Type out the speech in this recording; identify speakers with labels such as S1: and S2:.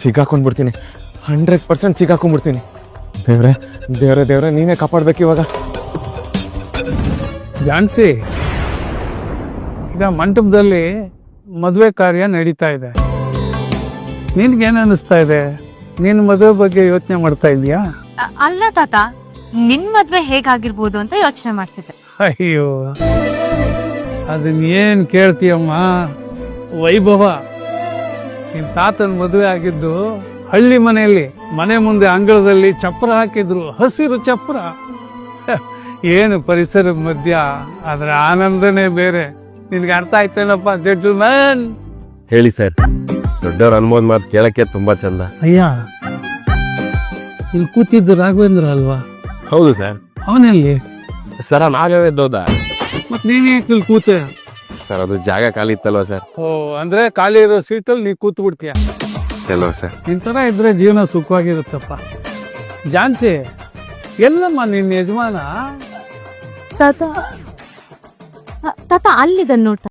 S1: ಸಿಗಾಕೊಂಡ್ಬಿಡ್ತೀನಿ, 100% ಸಿಗಾಕೊಂಡ್ಬಿಡ್ತೀನಿ. ದೇವ್ರೆ ದೇವ್ರೆ ದೇವ್ರೆ ನೀನೇ ಕಾಪಾಡ್ಬೇಕು ಇವಾಗ.
S2: ಜಾನ್ಸಿ, ಈಗ ಮಂಟಪದಲ್ಲಿ ಮದುವೆ ಕಾರ್ಯ ನಡೀತಾ ಇದೆ. ನಿನ್ಗೇನು ಅನ್ನಿಸ್ತಾ ಇದೆ? ನೀನು ಮದುವೆ ಬಗ್ಗೆ ಯೋಚನೆ ಮಾಡ್ತಾ ಇದೀಯಾ?
S3: ಅಲ್ಲ ತಾತ, ನಿನ್ ಮದ್ವೆ ಹೇಗಾಗಿರ್ಬೋದು ಅಂತ ಯೋಚನೆ ಮಾಡ್ತಿದ್ದೆ.
S2: ಅಯ್ಯೋ, ಅದನ್ನ ಏನ್ ಕೇಳ್ತೀಯಮ್ಮ ವೈಭವ. ನಿನ್ ತಾತನ ಮದುವೆ ಆಗಿದ್ದು ಹಳ್ಳಿ ಮನೆಯಲ್ಲಿ, ಮನೆ ಮುಂದೆ ಅಂಗಳದಲ್ಲಿ ಚಪ್ರ ಹಾಕಿದ್ರು, ಹಸಿರು ಚಪ್ರ. ಏನು ಪರಿಸರದ ಮಧ್ಯ, ಅದರ ಆನಂದನೇ ಬೇರೆ. ನಿನ್ಗೆ ಅರ್ಥ ಆಯ್ತೇನಪ್ಪ ಜೆಂಟಲ್ಮನ್?
S4: ಹೇಳಿ ಸರ್, ದೊಡ್ಡವ್ರ ಅನ್ಬೋದ್ ಮಾತು ಕೇಳಕ್ಕೆ ತುಂಬಾ ಚಂದ.
S2: ಅಯ್ಯ, ಇಲ್ಲಿ ಕೂತಿದ್ದು ರಾಘವೇಂದ್ರ ಅಲ್ವಾ?
S4: ಹೌದು ಸರ್.
S2: ಅವನಲ್ಲಿ
S4: ಸರ್ ನಾಗವೇ ದೋದ
S2: ಮತ್ ನೀನ್ ಯಾಕೆ ಇಲ್ಲಿ ಕೂತೆ?
S4: ಸರ್ ಅದು ಜಾಗ ಖಾಲಿ ಇತ್ತಲ್ವಾ ಸರ್?
S2: ಓ, ಅಂದ್ರೆ ಖಾಲಿ ಇರೋ ಸೀಟಲ್ಲಿ ನೀ ಕೂತ್ ಬಿಡ್ತೀಯ.
S4: ಅಲ್ವಾ ಸರ್?
S2: ಇಂಥರ ಇದ್ರೆ ಜೀವನ ಸುಖವಾಗಿರುತ್ತಪ್ಪ. ಜಾನ್ಸಿ, ಎಲ್ಲಮ್ಮ ನಿನ್ನ ಯಜಮಾನ?
S3: ತಾತ ತಾತ ಅಲ್ಲಿದನ್ ನೋಡ್ತಾ